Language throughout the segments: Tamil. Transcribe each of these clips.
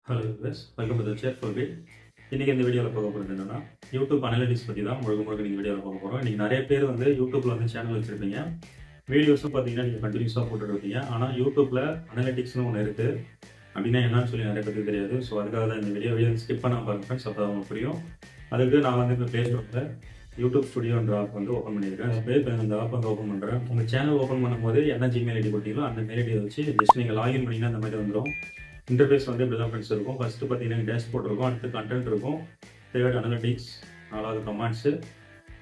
Hello use welcome to the chair for weed. இன்றைக்கி இந்த வீடியோவில் பார்க்க போகிறது என்னென்னா யூடியூப் அனலிட்டிக்ஸ் பற்றி தான் முழுக்க நீங்கள் வீடியோவில் பார்க்க போகிறோம். இன்றைக்கி நிறைய பேர் வந்து யூடியூப்பில் வந்து சேனல் வச்சுருப்பீங்க, வீடியோஸும் பார்த்தீங்கன்னா நீங்கள் கண்டினியூஸாக போட்டுருப்பீங்க. ஆனால் யூடியூப்பில் அனலிட்டிக்ஸ்னு ஒன்று இருக்குது, அப்படின்னா என்னன்னு சொல்லி நிறைய பேருக்கு தெரியாது. ஸோ அதுக்காக தான் இந்த வீடியோ ஸ்கிப் பண்ணால் பாருங்க ஃப்ரெண்ட்ஸ், அப்போ அவங்க புரியும். அதுக்கு நான் வந்து இப்போ ப்ளே ஸ்டோரில் யூடியூப் ஸ்டுடியோன்ற ஆப் வந்து ஓப்பன் பண்ணியிருக்கேன். இப்போ இந்த ஆப் வந்து ஓப்பன் பண்ணுறேன். உங்கள் சேனல் ஓப்பன் பண்ணும்போது என்ன ஜிமெயில் ஐடி கொடுத்தீங்களோ அந்த மெயில் ஐடியை வச்சு ஜஸ்ட் நீங்கள் லாகின் பண்ணிங்கன்னா அந்த மாதிரி வந்துடும். இன்டர்ஃபேஸ் வந்து இப்படி தான் ஃப்ரெண்ட்ஸ் இருக்கும். ஃபஸ்ட்டு பார்த்தீங்கன்னா டேஷ்போர்ட் இருக்கும், அடுத்து கண்டென்ட் இருக்கும், தேர்ட் அனலிட்டிக்ஸ், நாலாவது கமெண்ட்ஸு,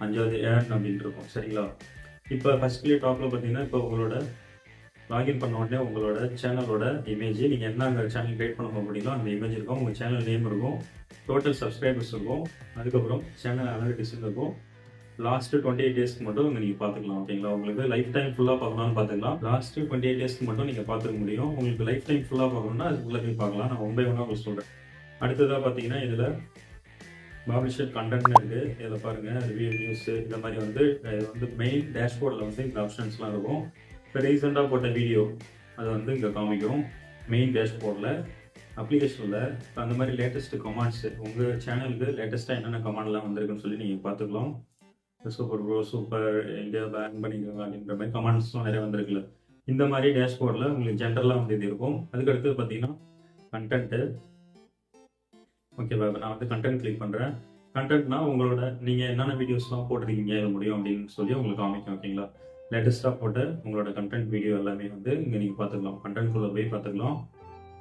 அஞ்சாவது ஏர்ன் அப்படின்ட்டு இருக்கும். சரிங்களா? இப்போ ஃபஸ்ட்லேயே டாப்பில் பார்த்தீங்கன்னா இப்போ உங்களோட லாகின் பண்ண உடனே உங்களோட சேனலோட இமேஜ், நீங்கள் என்ன அங்கே சேனல் கிரியேட் பண்ண போகிறீங்களோ அந்த இமேஜ் இருக்கும், உங்கள் சேனல் நேம் இருக்கும், டோட்டல் சப்ஸ்கிரைபர்ஸ் இருக்கும், அதுக்கப்புறம் சேனல் அனலிட்டிக்ஸ் இருக்கும். லாஸ்ட்டு 28 டேஸ்க்கு மட்டும் நீங்கள் பார்த்துக்கலாம். ஓகேங்களா? உங்களுக்கு லைஃப் டைம் ஃபுல்லாக பார்க்கலாம்னு பார்த்துக்கலாம். லாஸ்ட்டு 28 டேஸ்க்கு மட்டும் நீங்கள் பார்த்துக்க முடியும். உங்களுக்கு லைஃப் டைம் ஃபுல்லாக பார்க்கணும்னா அதுக்குள்ளே போய் பார்க்கலாம். நான் ஒன் பை ஒன்னாக உங்களுக்கு சொல்கிறேன். அடுத்ததாக பார்த்தீங்கன்னா இதில் பப்ளிஷர் கண்டென்ட்னு இருக்குது. இதில் பாருங்கள் ரிவ்யூ, நியூஸு, இந்த மாதிரி வந்து இது வந்து மெயின் டேஷ்போர்டில் வந்து இந்த ஆப்ஷன்ஸ்லாம் இருக்கும். இப்போ ரீசெண்டாக போட்ட வீடியோ அது வந்து இங்கே காமிக்கும் மெயின் டேஷ்போர்டில். அப்ளிகேஷனில் அந்த மாதிரி லேட்டஸ்ட்டு கமெண்ட்ஸு, உங்கள் சேனலுக்கு லேட்டஸ்ட்டாக என்னென்ன கமெண்ட்லாம் வந்திருக்குன்னு சொல்லி நீங்கள் பார்த்துக்கலாம். Super bro, super, India ban பண்ணிக்கோங்க அப்படின்ற மாதிரி கமெண்ட்ஸ்லாம் நிறைய வந்திருக்குல்ல. இந்த மாதிரி டேஷ்போர்டில் உங்களுக்கு ஜென்ரலாக வந்து இது இருக்கும். அதுக்கடுத்து பார்த்தீங்கன்னா கண்டென்ட்டு. ஓகேவா? நான் வந்து கண்டென்ட் கிளிக் பண்ணுறேன். கண்டென்ட்னா உங்களோட நீங்கள் என்னென்ன வீடியோஸ்லாம் போட்டிருக்கீங்க இது முடியும் அப்படின்னு சொல்லி உங்களுக்கு காமிக்கும். ஓகேங்களா? லேட்டஸ்ட்டாக போட்ட உங்களோட கண்டென்ட் வீடியோ எல்லாமே வந்து இங்கே நீங்கள் பார்த்துக்கலாம். கண்டென்ட்குள்ளே போய் பார்த்துக்கலாம்.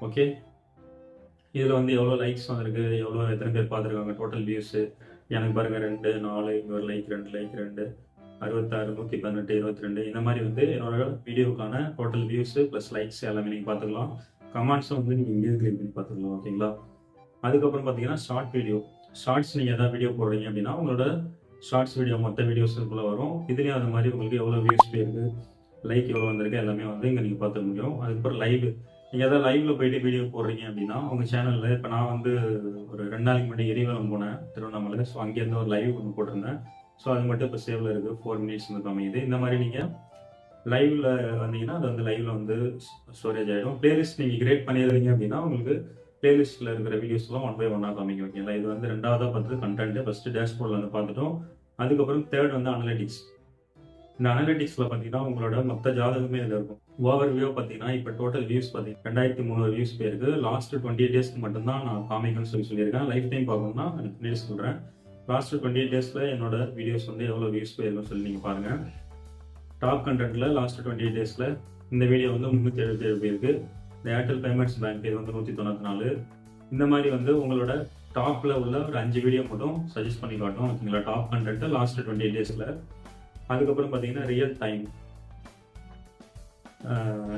ஓகே, இதில் வந்து எவ்வளோ லைக்ஸ் வந்திருக்கு, எத்தனை பேர் பார்த்துருக்காங்க, டோட்டல் வியூஸு எனக்கு பாருங்கள் 2, 4, இங்கே ஒரு லைக் 2, 66, 118, 22, இந்த மாதிரி வந்து என்னோட வீடியோக்கான டோட்டல் வியூஸு ப்ளஸ் லைக்ஸ் எல்லாமே நீங்கள் பார்த்துக்கலாம். கமெண்ட்ஸும் வந்து நீங்கள் இங்கே கிளிக் பண்ணி பார்த்துக்கலாம். ஓகேங்களா? அதுக்கப்புறம் பார்த்தீங்கன்னா ஷார்ட் வீடியோ. ஷார்ட்ஸ் நீங்கள் எதாவது வீடியோ போடுறீங்க அப்படின்னா உங்களோட ஷார்ட்ஸ் வீடியோ மொத்த வீடியோஸுக்குள்ளே வரும். இதுலேயும் அது மாதிரி உங்களுக்கு எவ்வளோ வியூஸ் போயிருக்கு, லைக் எவ்வளோ வந்திருக்கு எல்லாமே வந்து இங்கே நீங்கள் பார்த்துக்க முடியும். அதுக்கப்புறம் லைவ், நீங்கள் எதாவது லைவில் போயிட்டு வீடியோ போடுறீங்க அப்படின்னா உங்கள் சேனலில், இப்போ நான் வந்து ஒரு 2 நாளைக்கு முன்னாடி எரிவலம் போனேன் திருவண்ணாமலை. ஸோ அங்கேருந்து ஒரு லைவ் ஒன்று போட்டிருந்தேன். ஸோ அது மட்டும் இப்போ சேவில் இருக்குது, 4 மினிட்ஸ் வந்து காமிக்குது. இந்த மாதிரி நீங்கள் லைவில் வந்தீங்கன்னா அது வந்து லைவில் வந்து ஸ்டோரேஜ் ஆகிடும். பிளேலிஸ்ட் நீங்கள் கிரியேட் பண்ணிடுறீங்க அப்படின்னா உங்களுக்கு பிளேலிஸ்ட்டில் இருக்கிற வீடியோஸ்லாம் ஒன் பை ஒன்னாக காமிக்கும். ஓகேங்களா? இது வந்து ரெண்டாவதாக பார்த்து கண்டென்ட்டு. ஃபஸ்ட்டு டேஷ்போர்டில் வந்து பார்த்துட்டோம். அதுக்கப்புறம் தேர்ட் வந்து அனலிட்டிக்ஸ். இந்த அனலிட்டிக்ஸில் பார்த்தீங்கன்னா உங்களோட மொத்த ஜாதகமே இதில் இருக்கும். ஓவர் வியூ பார்த்தீங்கன்னா இப்போ டோட்டல் வியூஸ் பார்த்தீங்கன்னா 2300 வியூஸ் போயிருக்கு. லாஸ்ட் 28 டேஸ்க்கு மட்டும்தான் நான் காமிக்கணும்னு சொல்லியிருக்கேன். லைஃப் டைம் பார்க்கணும்னா எனக்கு பின்னாடி சொல்கிறேன். லாஸ்ட் 28 டேஸில் என்னோட வீடியோஸ் வந்து எவ்வளோ வியூஸ் போயிருக்குன்னு சொல்லி நீங்கள் பாருங்கள். டாப் கண்டென்ட்டில் லாஸ்ட் 28 டேஸில் இந்த வீடியோ வந்து 377 போயிருக்கு. இந்த ஏர்டெல் பேமெண்ட்ஸ் பேங்க் இது வந்து 194. இந்த மாதிரி வந்து உங்களோட டாப்பில் உள்ள ஒரு 5 வீடியோ மட்டும் சஜஸ்ட் பண்ணி காட்டும். ஓகேங்களா? டாப் கண்டென்ட்டு லாஸ்ட் 28 டேஸில். அதுக்கப்புறம் பார்த்தீங்கன்னா ரியல் டைம்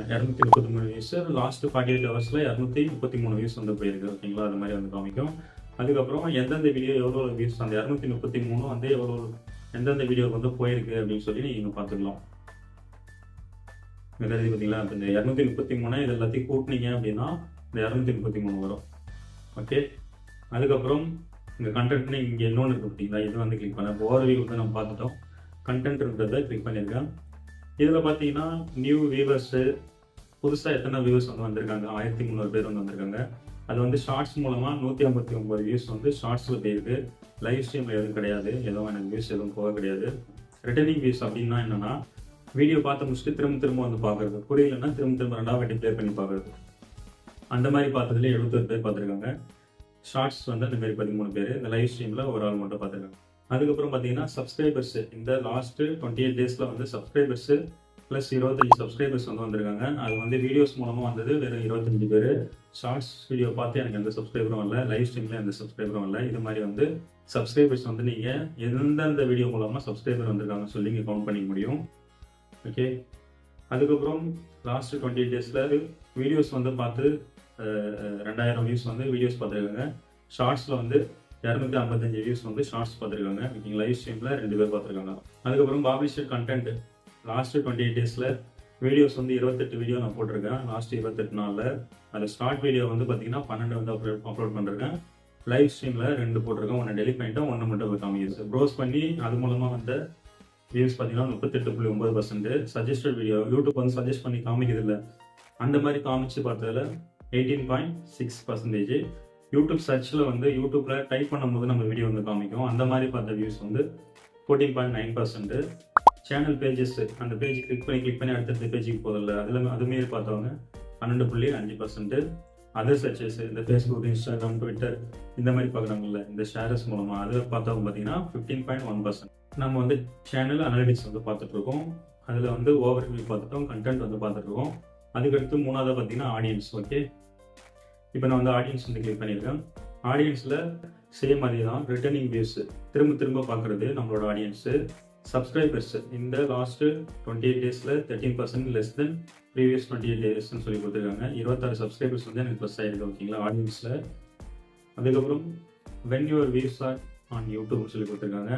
233 வியூஸ். லாஸ்ட் 48 ஹவர்ஸில் 233 வியூஸ் வந்து போயிருக்கு. ஓகேங்களா? அது மாதிரி வந்து காமிக்கும். அதுக்கப்புறம் எந்தெந்த வீடியோ எவ்வளோ வியூஸ், அந்த 233 வந்து எவ்வளோ எந்தெந்த வீடியோக்கு வந்து போயிருக்கு அப்படின்னு சொல்லி நீங்கள் பார்த்துக்கலாம். தெரிஞ்சு பார்த்தீங்களா? இப்போ இந்த 233 இது எல்லாத்தையும் கூட்டினீங்க அப்படின்னா இந்த 233 வரும். ஓகே, அதுக்கப்புறம் இந்த கண்டென்ட்னு இங்கே இன்னொன்று இருக்குது பார்த்தீங்களா? இது வந்து கிளிக் பண்ணேன். இப்போ ஓவர்வியூ வந்து நம்ம பார்த்துட்டோம். கண்டென்ட்ன்றதை கிளிக் பண்ணியிருக்கேன். இதில் பார்த்தீங்கன்னா நியூ வியூவர்ஸு, புதுசாக எத்தனை வியூவர்ஸ் வந்து வந்திருக்காங்க, 1300 பேர் வந்து வந்திருக்காங்க. அது வந்து ஷார்ட்ஸ் மூலமாக 159 வியூஸ் வந்து ஷார்ட்ஸில் போயிருக்கு. லைவ் ஸ்ட்ரீமில் எதுவும் கிடையாது, எதுவும் எனக்கு வியூஸ் எதுவும் போக கிடையாது. ரிட்டர்னிங் வியூஸ் அப்படின்னா என்னென்னா வீடியோ பார்த்து முடிச்சுட்டு திரும்ப வந்து பார்க்குறது, புரியலன்னா திரும்ப 2வது வாட்டி ப்ளே பண்ணி பார்க்குறது. அந்த மாதிரி பார்த்ததுல 71 பேர் பார்த்துருக்காங்க. ஷார்ட்ஸ் வந்து அந்த மாதிரி 13 பேர். இந்த லைவ் ஸ்ட்ரீமில் ஒரு ஆள் மட்டும் பார்த்துருக்காங்க. அதுக்கப்புறம் பார்த்தீங்கன்னா சப்ஸ்கிரைபர்ஸு, இந்த லாஸ்ட்டு 28 டேஸில் வந்து சப்ஸ்கிரைபர்ஸு ப்ளஸ் 25 சப்ஸ்கிரைபர்ஸ் வந்து வந்திருக்காங்க. அது வந்து வீடியோஸ் மூலமாக வந்தது வெறும் 25 பேர். ஷார்ட்ஸ் வீடியோ பார்த்து எனக்கு எந்த சப்ஸ்கிரைபரும் இல்லை, லைவ் ஸ்ட்ரீமில் எந்த சப்ஸ்கிரைபரும் இல்லை. இது மாதிரி வந்து சப்ஸ்கிரைபர்ஸ் வந்து நீங்கள் எந்தெந்த வீடியோ மூலமாக சப்ஸ்கிரைபர் வந்திருக்காங்கன்னு சொல்லி நீங்கள் கவுண்ட் பண்ணிக்க முடியும். ஓகே, அதுக்கப்புறம் லாஸ்ட்டு 28 டேஸில் வீடியோஸ் வந்து பார்த்து 2000 வியூஸ் வந்து வீடியோஸ் பார்த்துருக்காங்க. ஷார்ட்ஸில் வந்து 255 வியூஸ் வந்து ஷார்ட்ஸ் பார்த்துருக்காங்க. ஓகேங்க, லைவ் ஸ்ட்ரீமில் 2 பேர் பார்த்துருக்காங்க. அதுக்கப்புறம் பப்ளிஷர் கண்டென்ட் லாஸ்ட்டு 28 டேஸில் வீடியோஸ் வந்து 28 வீடியோ நான் போட்டிருக்கேன். லாஸ்ட்டு 28 நாளில் அதில் ஸ்டார்ட் வீடியோ வந்து பார்த்தீங்கன்னா 12 வந்து அப்லோட் பண்ணிருக்கேன். லைவ் ஸ்ட்ரீமில் 2 போட்டிருக்கேன். 1 டெலிட் பண்ணிட்டேன், 1 மட்டும் காமிக்குது. ப்ரோஸ் பண்ணி அது மூலமாக வந்து வியூஸ் பார்த்தீங்கன்னா 38.9%. சஜஸ்டட் வீடியோ யூடியூப் வந்து சஜஸ்ட் பண்ணி காமிக்குது இல்லை, அந்த மாதிரி காமிச்சு பார்த்ததில் 18.6%. யூடியூப் சர்ச்சில் வந்து யூடியூப்பில் டைப் பண்ணும்போது நம்ம வீடியோ வந்து காமிக்கும். அந்த மாதிரி பார்த்த வியூஸ் வந்து 14.9%. சேனல் பேஜஸ், அந்த பேஜ் கிளிக் பண்ணி அடுத்தடுத்த பேஜுக்கு போதில்ல, அதுமாரி பார்த்தவங்க 12.5%. அதர் சர்ச்சஸ், இந்த ஃபேஸ்புக், இன்ஸ்டாகிராம், ட்விட்டர் இந்த மாதிரி பார்க்குறாங்கல்ல, இந்த ஷேர்ஸ் மூலமாக அதில் பார்த்தவங்க பார்த்தீங்கன்னா 15.1%. நம்ம வந்து சேனல் அனலிட்டிக்ஸ் வந்து பார்த்துட்ருக்கோம். அதில் வந்து ஓவர்வியூ பார்த்துட்டோம், கண்டென்ட் வந்து பார்த்துட்ருக்கோம். அதுக்கடுத்து மூணாவது பார்த்தீங்கன்னா ஆடியன்ஸ். ஓகே, இப்போ நான் வந்து ஆடியன்ஸ் வந்து கிளிக் பண்ணியிருக்கேன். ஆடியன்ஸில் சேம் அதே தான், ரிட்டர்னிங் வியூஸ், திரும்ப பார்க்குறது நம்மளோட ஆடியன்ஸு. சப்ஸ்கிரைபர்ஸ் இந்த லாஸ்ட்டு 28 டேஸில் 13% லெஸ் தென் ப்ரீவியஸ் 28 டேஸ்ன்னு சொல்லி கொடுத்துருக்காங்க. 26 சப்ஸ்கிரைபர்ஸ் வந்து எனக்கு ப்ளஸ் ஆகிருக்கு. ஓகேங்களா, ஆடியன்ஸில். அதுக்கப்புறம் when your views are on யூடியூப்னு சொல்லி கொடுத்துருக்காங்க.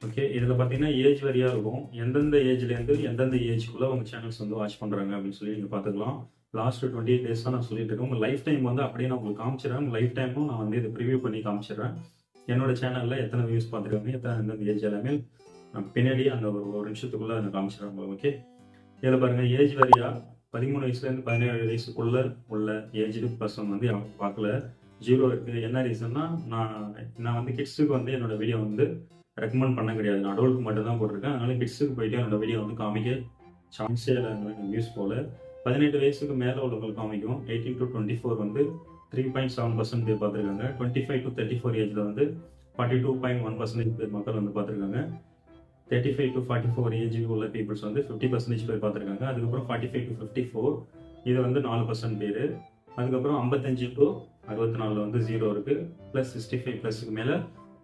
ஓகே, இதில் பார்த்தீங்கன்னா ஏஜ் வரியாக இருக்கும். எந்தெந்த ஏஜ்லேருந்து எந்தெந்த ஏஜ்க்குள்ளே உங்கள் சேனல்ஸ் வந்து வாட்ச் பண்ணுறாங்க அப்படின்னு சொல்லி நீங்கள் பார்த்துக்கலாம். லாஸ்ட்டு 28 டேஸ் தான் நான் சொல்லிட்டு இருக்கேன். உங்கள் லைஃப் டைம் வந்து அப்படியே நான் உங்களுக்கு காமிச்சிடுறேன். லைஃப் டைமும் நான் வந்து இதை ப்ரிவியூ பண்ணி காமிச்சிடுறேன். என்னோட சேனலில் எத்தனை வியூஸ் பார்த்துருக்காங்க, எந்தெந்த ஏஜ் எல்லாமே நான் பின்னாடியே அந்த ஒரு நிமிஷத்துக்குள்ளே நான் காமிச்சிடுறேன். ஓகே, இதில் பாருங்கள், ஏஜ் வரியாக 13 வயசுலேருந்து 17 வயசுக்குள்ளே உள்ள ஏஜ்டு பர்சன் வந்து எனக்கு பார்க்கல, 0 இருக்குது. என்ன ரீசன்னா, நான் வந்து கிட்ஸுக்கு வந்து என்னோடய வீடியோ வந்து ரெக்கமெண்ட் பண்ண கிடையாது. நான் அடல்ட்டுக்கு மட்டும் தான் போட்டிருக்கேன். அதனால கிட்ஸுக்கு போயிட்டு என்னோட வீடியோ வந்து காமிக்க சான்ஸே இல்லை. வியூஸ் போல் 18 வயசுக்கு மேலே உள்ளவங்களுக்கு காமிக்கும். 18 to 24 வந்து 3.7% பேர் பார்த்துருக்காங்க. 25 to 34 ஏஜில் வந்து 42.1% பேர் மக்கள் வந்து பார்த்துருக்காங்க. 35 to 44 ஏஜ் உள்ள பீப்புள்ஸ் வந்து 50% பேர் பார்த்துருக்காங்க. அதுக்கப்புறம் 45 to 54 இது வந்து 4% பேர். அதுக்கப்புறம் 55 to 64 வந்து 0 இருக்குது. ப்ளஸ் 65+க்கு மேலே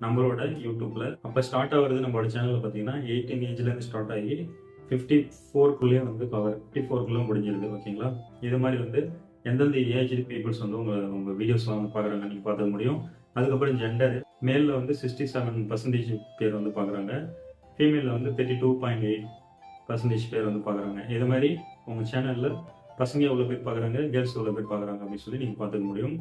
நம்மளோட யூடியூப்பில். அப்போ ஸ்டார்ட் ஆகிறது நம்மளோட சேனலில் பார்த்தீங்கன்னா 18 ஏஜ்லேருந்து ஸ்டார்ட் ஆகி 54க்குள்ளேயே வந்து 54க்குள்ளே முடிஞ்சிருக்கு. ஓகேங்களா, இது மாதிரி வந்து எந்தெந்த ஏஜ் பீப்புள்ஸ் வந்து உங்கள் வீடியோஸ்லாம் வந்து பார்க்குறாங்க நீங்கள் பார்த்துக்க முடியும். அதுக்கப்புறம் ஜெண்டர், மேலில் வந்து 67% பேர் வந்து பார்க்குறாங்க. ஃபீமேலில் வந்து 32.8% பேர் வந்து பார்க்குறாங்க. இது மாதிரி உங்கள் சேனலில் பசங்க எவ்வளோ பேர் பார்க்குறாங்க, கேர்ள்ஸ் எவ்வளோ பேர் பார்க்குறாங்க அப்படின்னு சொல்லி நீங்கள் பார்த்துக்க முடியும்.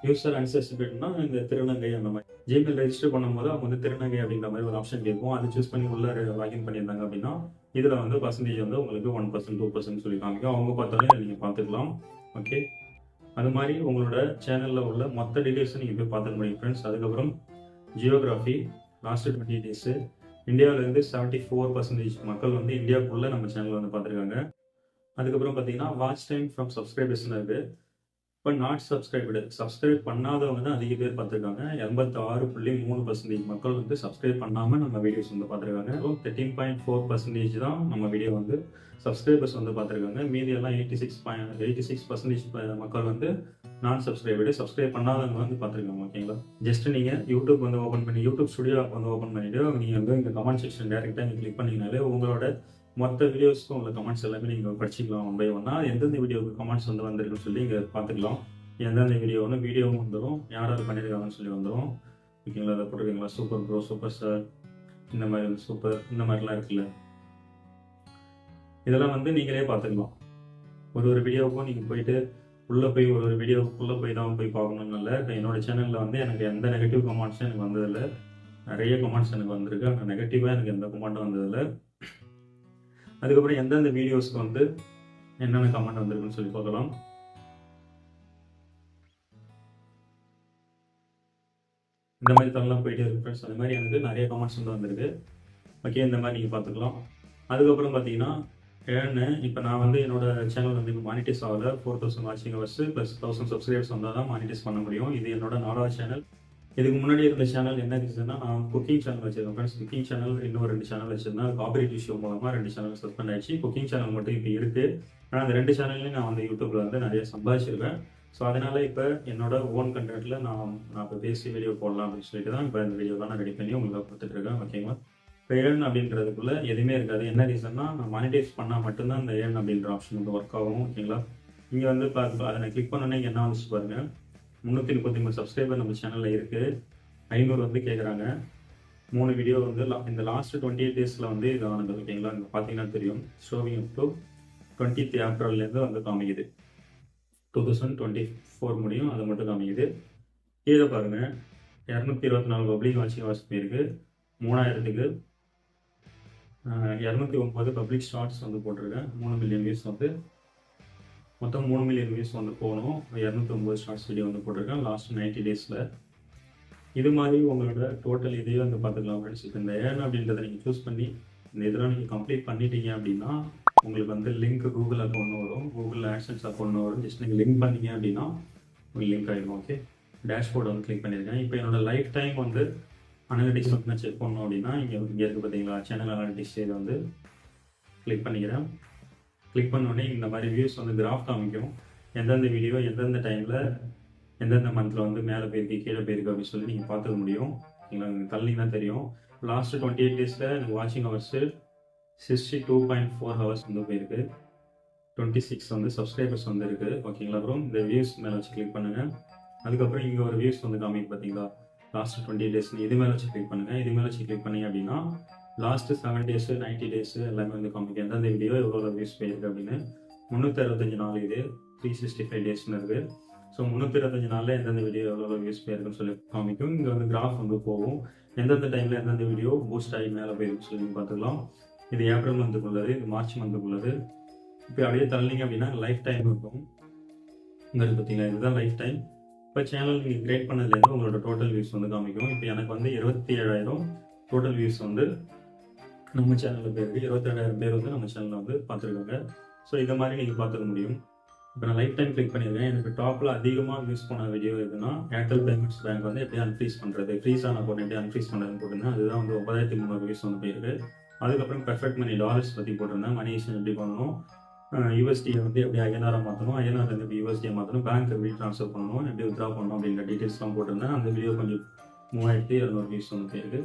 யூசர் அன்சஸ்பெக்ட்னா இந்த திருநங்கை அந்த மாதிரி ஜிமெயில் ரெஜிஸ்டர் பண்ணும்போது அவங்க வந்து திருநங்கை அப்படின்ற மாதிரி ஒரு ஆப்ஷன் கேட்கும். அதை சூஸ் பண்ணி உள்ள லாகின் பண்ணியிருந்தாங்க அப்படின்னா இதில் வந்து பர்சன்டேஜ் வந்து உங்களுக்கு 1%, 2% சொல்லி காமிக்கும். அவங்க பார்த்தாலும் நீங்கள் பார்த்துக்கலாம். ஓகே, அது மாதிரி உங்களோட சேனலில் உள்ள மொத்த டீட்டெயில்ஸை நீங்கள் போய் பார்த்துக்க முடியும் ஃப்ரெண்ட்ஸ். அதுக்கப்புறம் ஜியோகிராஃபி, லாஸ்ட் 20 டேஸு இந்தியாவிலேருந்து 74% மக்கள் வந்து இந்தியாவுக்குள்ளே நம்ம சேனலில் வந்து பார்த்துருக்காங்க. அதுக்கப்புறம் பார்த்தீங்கன்னா வாட்ச் டைம் ஃப்ரம் சப்ஸ்கிரைபர்ஸ்னு இருக்குது. இப்போ நாட் சப்ஸ்கிரைப் பண்ணாதவங்க தான் அதிக பேர் பார்த்துருக்காங்க. 86.3% மக்கள் வந்து சப்ஸ்கிரைப் பண்ணாமல் நம்ம வீடியோஸ் வந்து பார்த்துருக்காங்க. 13.4% தான் நம்ம வீடியோ வந்து சப்ஸ்கிரைபர்ஸ் வந்து பார்த்துருக்காங்க. மீதி எல்லாம் 86% மக்கள் வந்து நான் சப்ஸ்கிரைப் பண்ணாதவங்க வந்து பார்த்துருக்காங்க. ஓகேங்களா, ஜஸ்ட் நீங்கள் யூடியூப் வந்து ஓப்பன் பண்ணி யூடியூப் ஸ்டுடியோ ஆப் வந்து ஓப்பன் பண்ணிவிட்டு நீங்கள் வந்து இந்த கமெண்ட் செக்ஷன் டேரெக்டாக நீங்கள் கிளிக் பண்ணிங்கனாலே உங்களோட மொத்த வீடியோஸ்க்கும் உள்ள கமெண்ட்ஸ் எல்லாமே நீங்கள் படிச்சிக்கலாம். ஒன் பை ஒன்னாக எந்தெந்த வீடியோவுக்கு கமெண்ட்ஸ் வந்து வந்திருக்குன்னு சொல்லி இங்கே பார்த்துக்கலாம். எந்தெந்த வீடியோவும் வந்துடும், யாராவது பண்ணியிருக்காங்கன்னு சொல்லி வந்துடும். ஓகேங்களா, அதை போட்டிருக்கீங்களா, சூப்பர் ப்ரோ, சூப்பர் சார், இந்த மாதிரி வந்து சூப்பர், இந்த மாதிரிலாம் இருக்குல்ல, இதெல்லாம் வந்து நீங்களே பார்த்துக்கலாம். ஒரு வீடியோவுக்கும் நீங்கள் போயிட்டு உள்ளே போய் ஒரு வீடியோக்குள்ளே போய் தான் போய் பார்க்கணும்னு இல்லை. இப்போ என்னோட சேனலில் வந்து எனக்கு எந்த நெகட்டிவ் கமெண்ட்ஸும் எனக்கு வந்ததில்லை. நிறைய கமெண்ட்ஸ் எனக்கு வந்திருக்கு. ஆனால் நெகட்டிவாக எனக்கு எந்த கமெண்ட்டும் வந்ததில்லை. அதுக்கப்புறம் எந்தெந்த வீடியோஸ்க்கு வந்து என்னென்ன கமெண்ட் வந்திருக்குன்னு சொல்லி பார்க்கலாம். இந்த மாதிரி தரலாம் போயிட்டே இருக்கு ஃப்ரெண்ட்ஸ். அந்த மாதிரி எனக்கு நிறைய கமெண்ட்ஸ் வந்து வந்திருக்கு. ஓகே, இந்த மாதிரி நீங்கள் பார்த்துக்கலாம். அதுக்கப்புறம் பார்த்தீங்கன்னா இப்போ நான் வந்து என்னோட சேனல் வந்து இப்போ மானிட்டைஸ் ஆகலை. 4000 வாட்சிங் ஹவர்ஸ் ப்ளஸ் 1000 சப்ஸ்கிரைபர்ஸ் வந்தால் தான் மானிட்டைஸ் பண்ண முடியும். இது என்னோட 4வது சேனல். இதுக்கு முன்னாடி இருந்த சேனல் என்ன ரீசன்னா, நான் குக்கிங் சேனல் வச்சிருக்கேன் ஃப்ரெண்ட்ஸ். குக்கிங் சேனல் இன்னும் 2 சேனல் வச்சிருந்தேன். காப்பிரைட் இஷ்யூ மூலமாக 2 சேனல் சஸ்பெண்ட் ஆயிடுச்சு. குக்கிங் சேனல் மட்டும் இப்போ இருக்குது. ஆனால் அந்த 2 சேனல்லையும் நான் வந்து யூடியூப்ல வந்து நிறைய சம்பாதிச்சிருக்கேன். ஸோ அதனால இப்போ என்னோட ஓன் கண்டென்ட்ல நான் இப்போ பேசி வீடியோ போடலாம் அப்படின்னு சொல்லிட்டு தான் இப்போ இந்த வீடியோ தான் நான் ரெடி பண்ணி உங்களுக்கு கொடுத்துட்டு இருக்கேன். ஓகேங்களா, இப்போ ஏர்ன் அப்படின்றதுக்குள்ள எதுவுமே இருக்காது. என்ன ரீசன்னா, நான் மானிட்டைஸ் பண்ணால் மட்டும்தான் இந்த ஏர்ன் அப்படின்ற ஆப்ஷன் வந்து ஒர்க் ஆகும். ஓகேங்களா, இங்கே வந்து அதை நான் கிளிக் பண்ணோன்னே என்ன வந்துச்சு பாருங்க, 333 சப்ஸ்கிரைபர் நம்ம சேனலில் இருக்குது. 500 வந்து கேட்குறாங்க. 3 வீடியோ வந்து இந்த லாஸ்ட் 28 டேஸில் வந்து இது ஆனது. ஓகேங்களா, இங்கே பார்த்தீங்கன்னா தெரியும். ஷோவிங் அப் டு 20th ஏப்ரல்லேருந்து வந்து காமிக்குது. 2024 முடியும், அது மட்டும் காமிக்குது. கீழே பாருங்கள், 224 பப்ளிக் வாட்சிங் ஹவர்ஸ் போயிருக்கு. 3000க்கு 209 பப்ளிக் ஷார்ட்ஸ் வந்து போட்டிருக்கேன். 3 மில்லியன் வியூஸ் வந்து மொத்தம் 3 மில்லியன் வியூஸ் வந்து போகணும். 209 ஷார்ட்ஸ் வீடியோ வந்து போட்டிருக்கேன் லாஸ்ட் 90 டேஸில். இது மாதிரி உங்களோட டோட்டல் இதையே வந்து பார்த்துக்கலாம் ஃப்ரெண்ட்ஸ். இப்போ இந்த ஏர்ன் அப்படின்றத நீங்கள் சூஸ் பண்ணி இந்த இதெல்லாம் நீங்கள் கம்ப்ளீட் பண்ணிட்டீங்க அப்படின்னா உங்களுக்கு வந்து லிங்க் கூகுள் அக்கௌண்ட் வரும், கூகுள் ஆட்சன்ஸ் அக்கௌண்ட் வரும். ஜஸ்ட் நீங்கள் லிங்க் பண்ணீங்க அப்படின்னா உங்களுக்கு லிங்க் ஆகிடும். ஓகே, டேஷ்போர்ட் வந்து கிளிக் பண்ணியிருக்கேன். இப்போ என்னோட லைஃப் டைம் வந்து அனலிட்டிக்ஸ் வந்து நான் செக் பண்ணணும் அப்படின்னா இங்கே இருக்குது பார்த்தீங்களா, சேனல் அனலிட்டிக்ஸ் இதை வந்து கிளிக் பண்ணிக்கிறேன். கிளிக் பண்ணோடனே இந்த மாதிரி வியூஸ் வந்து கிராஃப் காமிக்கும். எந்தெந்த வீடியோ எந்தெந்த டைமில் எந்தெந்த மந்தில் வந்து மேலே போயிருக்கு கீழே போயிருக்கு அப்படின்னு சொல்லி நீங்கள் பார்த்துக்க முடியும். நீங்கள் தள்ளிங்கன்னா தெரியும். லாஸ்ட்டு 28 டேஸில் எனக்கு வாட்சிங் ஹவர்ஸு 62.4 ஹவர்ஸ் வந்து போயிருக்கு. 26 வந்து சப்ஸ்கிரைபர்ஸ் வந்து இருக்குது. ஓகேங்களா, அப்புறம் இந்த வியூஸ் மேலே வச்சு கிளிக் பண்ணுங்கள். அதுக்கப்புறம் இங்கே ஒரு வியூஸ் வந்து காமிக்கு பார்த்தீங்களா, லாஸ்ட்டு 20 டேஸ். இது மேலே வச்சு கிளிக் பண்ணுங்கள். இது மேலே வச்சு கிளிக் பண்ணிங்க அப்படின்னா லாஸ்ட்டு 7 டேஸு 90 டேஸு எல்லாமே வந்து காமிக்கும். எந்தெந்த வீடியோ எவ்வளோ வியூஸ் போயிருக்கு அப்படின்னு. 365 நாள் இது 365 டேஸ்னு இருக்குது. ஸோ 325 நாளில் எந்தெந்த வீடியோ எவ்வளோ வியூஸ் போயிருக்குன்னு சொல்லி காமிக்கும். இங்கே வந்து கிராஃப் வந்து போகும். எந்தெந்த டைமில் எந்தெந்த வீடியோ பூஸ்ட் ஆகி மேலே போயிருக்குன்னு சொல்லி பார்த்துக்கலாம். இது ஏப்ரல் மந்த்துக்குள்ளது, இது மார்ச் மந்த்துக்குள்ளது. இப்போ அப்படியே தள்ளிங்க அப்படின்னா லைஃப் டைம் இருக்கும். இங்கே பார்த்தீங்களா, இதுதான் லைஃப் டைம். இப்போ சேனல் நீங்கள் கிரியேட் பண்ணதுலேருந்து உங்களோட டோட்டல் வியூஸ் வந்து காமிக்கும். இப்போ எனக்கு வந்து 27,000 டோட்டல் வியூஸ் வந்து நம்ம சேனலில் போயிருக்கு. 22,000 பேர் வந்து நம்ம சேனலில் வந்து பார்த்துருக்காங்க. ஸோ இதை மாதிரி நீங்கள் பார்த்துக்க முடியும். இப்போ நான் லைஃப் டைம் கிளிக் பண்ணியிருக்கேன். எனக்கு டாப்பில் அதிகமாக யூஸ் பண்ண வீடியோ எதுனா ஏர்டெல் பேமெண்ட்ஸ் பேங்க் வந்து எப்படி அன்ஃப்ரீஸ் பண்ணுறது, ஃப்ரீஸ் ஆன அக்கௌண்ட் எப்படி அன்ஃப்ரீஸ் பண்ணுறதுன்னு போட்டிருந்தேன். அதுதான் வந்து 9,300 வியூஸ் வந்து போயிருக்கு. அதுக்கப்புறம் பெர்ஃபெக்ட் மணி டாலர்ஸ் பற்றி போட்டிருந்தேன். மணி எக்ஸ்சேஞ்ச் எப்படி பண்ணணும், யூஎஸ்டியை வந்து எப்படி ஐஎன்ஆராக மாற்றணும், ஐஎன்ஆர் வந்து எப்படி யூஎஸ்டியை மாற்றணும், பேங்க் எப்படி ட்ரான்ஸ்ஃபர் பண்ணணும், எப்படி வித்ரா பண்ணணும் அப்படின்ற டீட்டெயில்ஸ்லாம் போட்டிருந்தேன். அந்த வீடியோ கொஞ்சம் 3,200 வியூஸ் வந்து போயிருக்கு.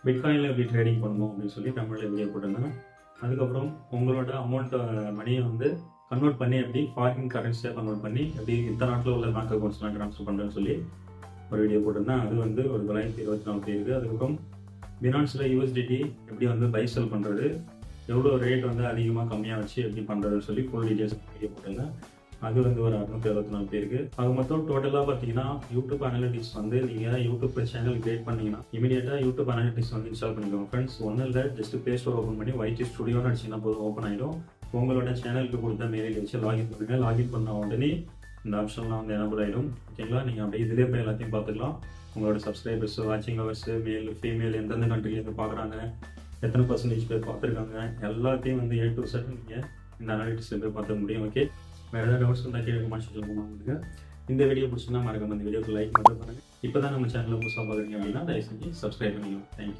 பிட்காயினில் எப்படி ட்ரேடிங் பண்ணணும் அப்படின்னு சொல்லி தமிழில் வீடியோ போட்டிருந்தேன். அதுக்கப்புறம் உங்களோட அமௌண்ட்டை மணியை வந்து கன்வெர்ட் பண்ணி எப்படி ஃபாரின் கரன்சியாக கன்வெர்ட் பண்ணி எப்படி இந்த நாட்டில் உள்ள பேங்க் அக்கௌண்ட்ஸ்லாம் ட்ரான்ஸ்ஃபர் பண்ணுறேன்னு சொல்லி ஒரு வீடியோ போட்டிருந்தேன். அது வந்து ஒரு 924 பேருக்கு. அதுக்கப்புறம் பினான்ஸில் யூஎஸ்டிடி எப்படி வந்து பை செல் பண்ணுறது, எவ்வளோ ரேட் வந்து அதிகமாக கம்மியாக வச்சு எப்படி பண்ணுறதுன்னு சொல்லி ஃபுல் டீட்டெயில்ஸ் வீடியோ போட்டிருந்தேன். அது வந்து ஒரு 664 பேருக்கு. அது மொத்தம் டோட்டலாக பார்த்தீங்கன்னா யூடியூப் அனலிட்டிக்ஸ் வந்து நீங்கள் யூடியூப் சேனல் கிரியேட் பண்ணிங்கன்னா இமீடியட்டாக யூடியூப் அனலிட்டிக்ஸ் வந்து இன்ஸ்டால் பண்ணிக்கோங்க ஃப்ரெண்ட்ஸ். ஒன்றும் இல்லை, ஜஸ்ட் ப்ளே ஸ்டோர் ஓப்பன் பண்ணி YT ஸ்டுடியோன்னு அடிச்சிங்கன்னா போதும், ஓப்பன் ஆகிடும். உங்களோட சேனலுக்கு கொடுத்த மெயில் வச்சு லாகின் பண்ணுங்கள். லாகின் பண்ண உடனே இந்த ஆப்ஷன்லாம் வந்து எனபிள் ஆகிடும். ஓகேங்களா, நீங்கள் அப்படியே இதிலே போய் எல்லாத்தையும் பார்த்துக்கலாம். உங்களோட சப்ஸ்கிரைபர்ஸ், வாட்சிங் ஹவர்ஸு, மேல் ஃபீமேல் எந்தெந்த கண்ட்ரிலேருந்து பார்க்குறாங்க, எத்தனை பர்சன்டேஜ் பேர் பார்த்துருக்காங்க, எல்லாத்தையும் வந்து A to Z நீங்கள் இந்த அனாலிட்டிக்ஸில் போய் பார்த்துக்க முடியும். ஓகே, வேறு ஏதாவது டவுட்ஸ் இருந்தால் கீழே கமெண்ட் செக்ஷனில் உங்களுக்கு. இந்த வீடியோ பிடிச்சிருந்தா மறக்காம இந்த வீடியோக்கு லைக் மட்டும் பண்ணுங்கள். இப்போ தான் நம்ம சேனலில் புதுசாக பார்க்குறீங்க அப்படின்னா தயவு செஞ்சு சப்ஸ்கிரைப் பண்ணிக்கலாம். தேங்க்யூ.